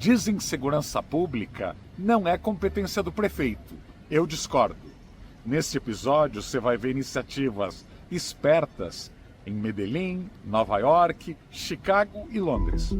Dizem que segurança pública não é competência do prefeito. Eu discordo. Neste episódio você vai ver iniciativas espertas em Medellín, Nova York, Chicago e Londres.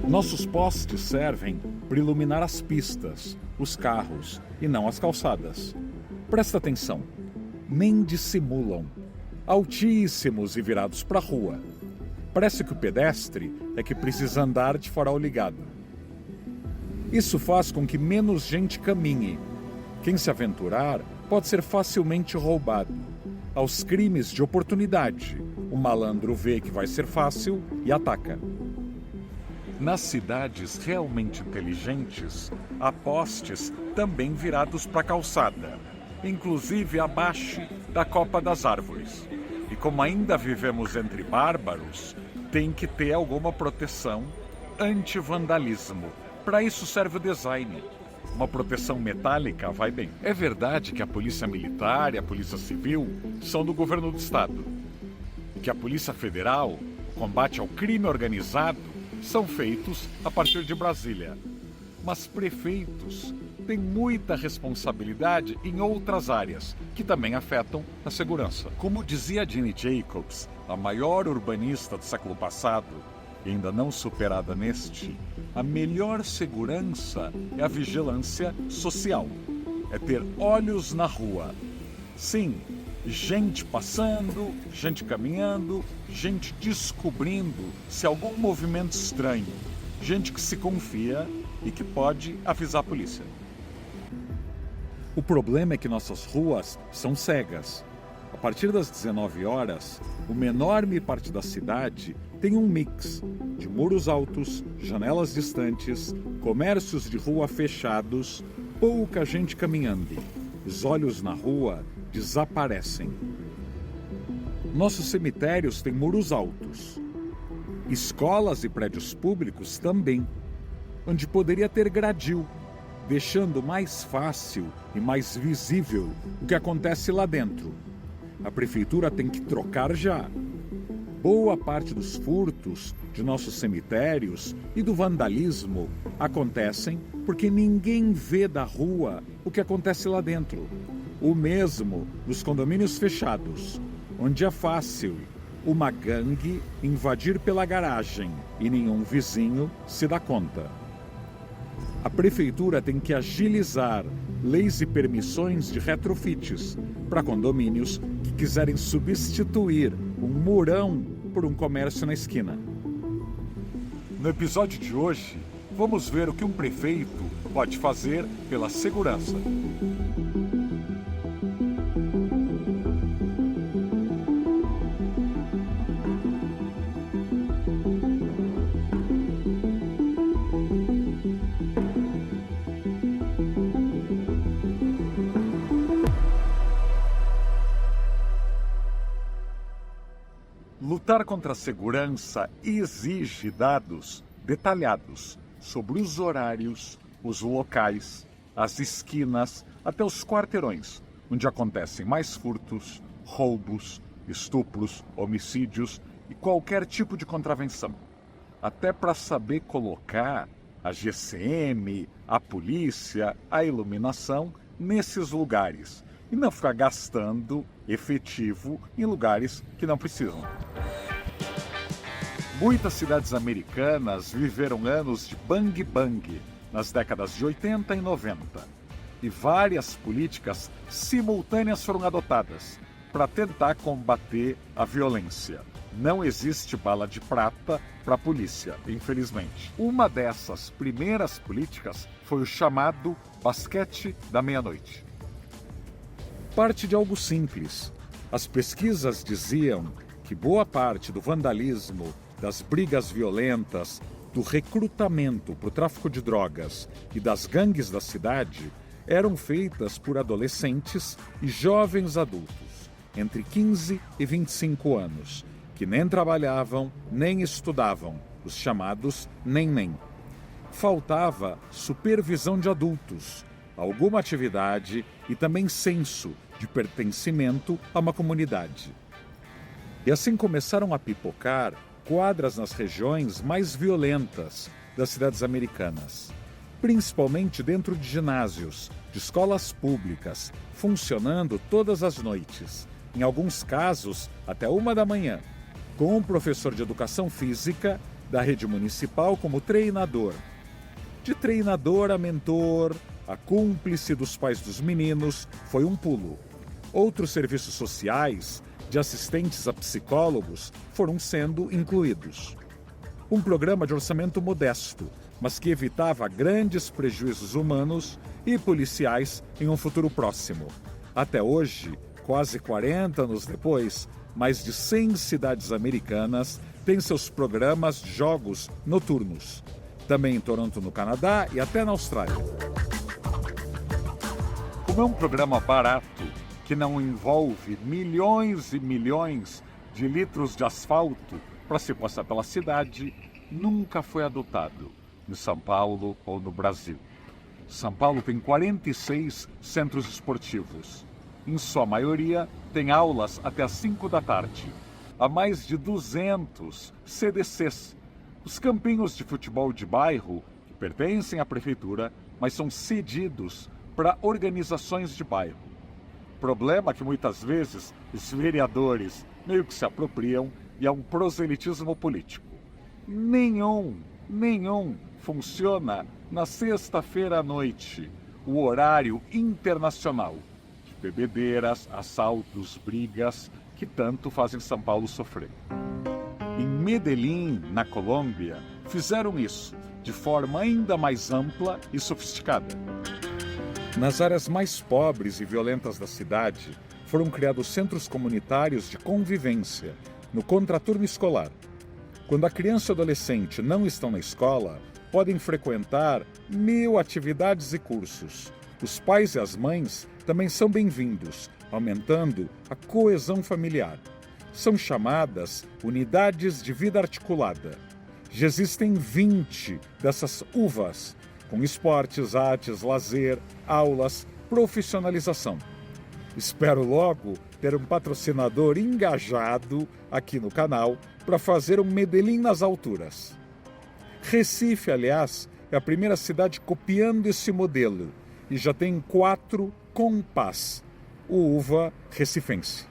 Nossos postes servem para iluminar as pistas, os carros e não as calçadas. Presta atenção, nem dissimulam, altíssimos e virados para a rua. Parece que o pedestre é que precisa andar de farol ligado. Isso faz com que menos gente caminhe. Quem se aventurar pode ser facilmente roubado. Aos crimes de oportunidade, o malandro vê que vai ser fácil e ataca. Nas cidades realmente inteligentes, há postes também virados para a calçada, inclusive abaixo da copa das árvores. E como ainda vivemos entre bárbaros, tem que ter alguma proteção anti-vandalismo. Para isso serve o design. Uma proteção metálica vai bem. É verdade que a Polícia Militar e a Polícia Civil são do governo do Estado. E que a Polícia Federal, combate ao crime organizado, são feitos a partir de Brasília. Mas prefeitos têm muita responsabilidade em outras áreas, que também afetam a segurança. Como dizia Jeanne Jacobs, a maior urbanista do século passado, e ainda não superada neste, a melhor segurança é a vigilância social. É ter olhos na rua. Sim, gente passando, gente caminhando, gente descobrindo se há algum movimento estranho, gente que se confia e que pode avisar a polícia. O problema é que nossas ruas são cegas. A partir das 19 horas, uma enorme parte da cidade tem um mix de muros altos, janelas distantes, comércios de rua fechados, pouca gente caminhando. Os olhos na rua desaparecem. Nossos cemitérios têm muros altos. Escolas e prédios públicos também, onde poderia ter gradil, deixando mais fácil e mais visível o que acontece lá dentro. A prefeitura tem que trocar já. Boa parte dos furtos de nossos cemitérios e do vandalismo acontecem porque ninguém vê da rua o que acontece lá dentro. O mesmo nos condomínios fechados, onde é fácil uma gangue invadir pela garagem e nenhum vizinho se dá conta. A prefeitura tem que agilizar leis e permissões de retrofits para condomínios que quiserem substituir um murão por um comércio na esquina. No episódio de hoje, vamos ver o que um prefeito pode fazer pela segurança. Lutar contra a segurança exige dados detalhados sobre os horários, os locais, as esquinas, até os quarteirões, onde acontecem mais furtos, roubos, estupros, homicídios e qualquer tipo de contravenção. Até para saber colocar a GCM, a polícia, a iluminação nesses lugares e não ficar gastando efetivo em lugares que não precisam. Muitas cidades americanas viveram anos de bang-bang nas décadas de 80 e 90. E várias políticas simultâneas foram adotadas para tentar combater a violência. Não existe bala de prata para a polícia, infelizmente. Uma dessas primeiras políticas foi o chamado basquete da meia-noite. Parte de algo simples. As pesquisas diziam que boa parte do vandalismo, das brigas violentas, do recrutamento para o tráfico de drogas e das gangues da cidade eram feitas por adolescentes e jovens adultos, entre 15 e 25 anos, que nem trabalhavam, nem estudavam, os chamados nem-nem. Faltava supervisão de adultos, alguma atividade e também senso de pertencimento a uma comunidade. E assim começaram a pipocar quadras nas regiões mais violentas das cidades americanas, principalmente dentro de ginásios, de escolas públicas, funcionando todas as noites, em alguns casos até 1 da manhã, com um professor de educação física da rede municipal como treinador. De treinador a mentor, a cúmplice dos pais dos meninos, foi um pulo. Outros serviços sociais, de assistentes a psicólogos, foram sendo incluídos. Um programa de orçamento modesto, mas que evitava grandes prejuízos humanos e policiais em um futuro próximo. Até hoje, quase 40 anos depois, mais de 100 cidades americanas têm seus programas de jogos noturnos. Também em Toronto, no Canadá, e até na Austrália. Como é um programa barato, que não envolve milhões e milhões de litros de asfalto para se passar pela cidade, nunca foi adotado em São Paulo ou no Brasil. São Paulo tem 46 centros esportivos. Em sua maioria, tem aulas até às 5 da tarde. Há mais de 200 CDCs, os campinhos de futebol de bairro, que pertencem à prefeitura, mas são cedidos para organizações de bairro. Problema que muitas vezes os vereadores meio que se apropriam e é um proselitismo político. Nenhum funciona na sexta-feira à noite, o horário internacional de bebedeiras, assaltos, brigas que tanto fazem São Paulo sofrer. Em Medellín, na Colômbia, fizeram isso de forma ainda mais ampla e sofisticada. Nas áreas mais pobres e violentas da cidade, foram criados centros comunitários de convivência, no contraturno escolar. Quando a criança e o adolescente não estão na escola, podem frequentar 1000 atividades e cursos. Os pais e as mães também são bem-vindos, aumentando a coesão familiar. São chamadas unidades de vida articulada. Já existem 20 dessas UVAs, com esportes, artes, lazer, aulas, profissionalização. Espero logo ter um patrocinador engajado aqui no canal para fazer um Medellín nas alturas. Recife, aliás, é a primeira cidade copiando esse modelo e já tem 4 CONPAS, o UVA recifense.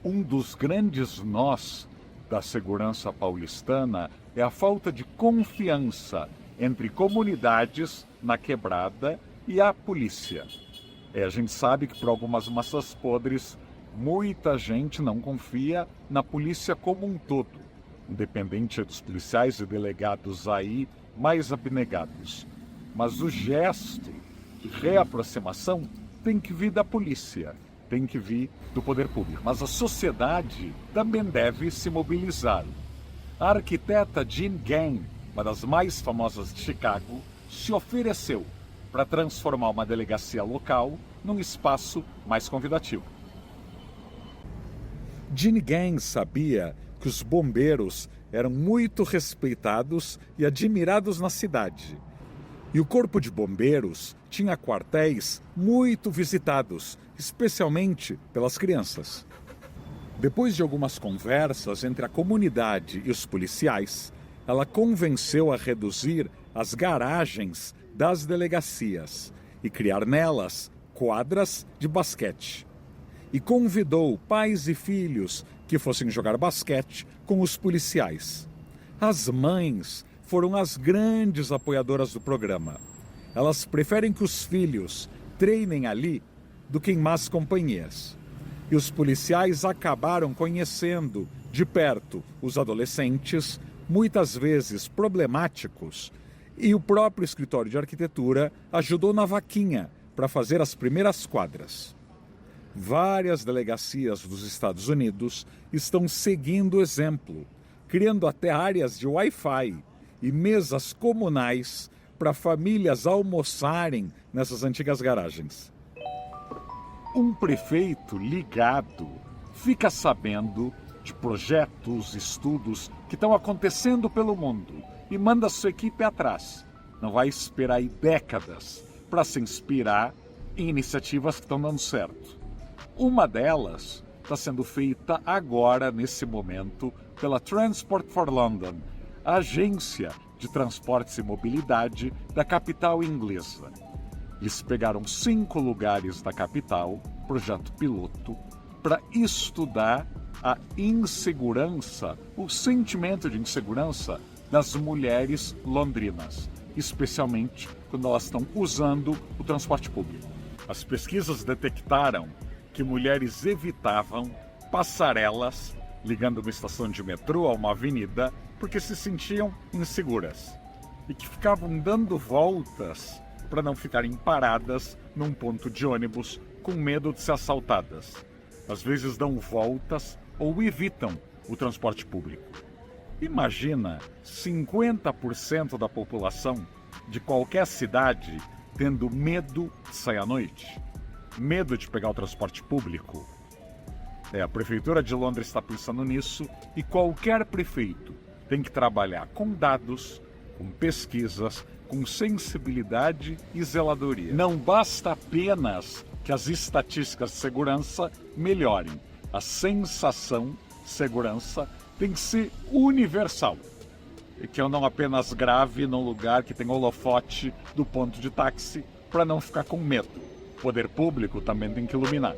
Um dos grandes nós da segurança paulistana é a falta de confiança entre comunidades na quebrada e a polícia. A gente sabe que por algumas massas podres, muita gente não confia na polícia como um todo, independente dos policiais e delegados aí mais abnegados. Mas o gesto de reaproximação tem que vir da polícia, tem que vir do poder público. Mas a sociedade também deve se mobilizar. A arquiteta Jean Gang, uma das mais famosas de Chicago, se ofereceu para transformar uma delegacia local num espaço mais convidativo. Jean Gang sabia que os bombeiros eram muito respeitados e admirados na cidade. E o Corpo de Bombeiros tinha quartéis muito visitados, especialmente pelas crianças. Depois de algumas conversas entre a comunidade e os policiais, ela convenceu a reduzir as garagens das delegacias e criar nelas quadras de basquete. E convidou pais e filhos que fossem jogar basquete com os policiais. As mães foram as grandes apoiadoras do programa. Elas preferem que os filhos treinem ali do que em más companhias. E os policiais acabaram conhecendo de perto os adolescentes, muitas vezes problemáticos, e o próprio escritório de arquitetura ajudou na vaquinha para fazer as primeiras quadras. Várias delegacias dos Estados Unidos estão seguindo o exemplo, criando até áreas de Wi-Fi e mesas comunais para famílias almoçarem nessas antigas garagens. Um prefeito ligado fica sabendo de projetos, estudos que estão acontecendo pelo mundo e manda sua equipe atrás. Não vai esperar aí décadas para se inspirar em iniciativas que estão dando certo. Uma delas está sendo feita agora, nesse momento, pela Transport for London, a agência de transportes e mobilidade da capital inglesa. Eles pegaram 5 lugares da capital, projeto piloto, para estudar a insegurança, o sentimento de insegurança das mulheres londrinas, especialmente quando elas estão usando o transporte público. As pesquisas detectaram que mulheres evitavam passarelas ligando uma estação de metrô a uma avenida porque se sentiam inseguras e que ficavam dando voltas para não ficarem paradas num ponto de ônibus com medo de ser assaltadas. Às vezes dão voltas ou evitam o transporte público. Imagina 50% da população de qualquer cidade tendo medo de sair à noite, medo de pegar o transporte público. A Prefeitura de Londres está pensando nisso e qualquer prefeito tem que trabalhar com dados, com pesquisas, com sensibilidade e zeladoria. Não basta apenas que as estatísticas de segurança melhorem. A sensação de segurança tem que ser universal. E que eu não apenas grave num lugar que tem holofote do ponto de táxi para não ficar com medo. O poder público também tem que iluminar.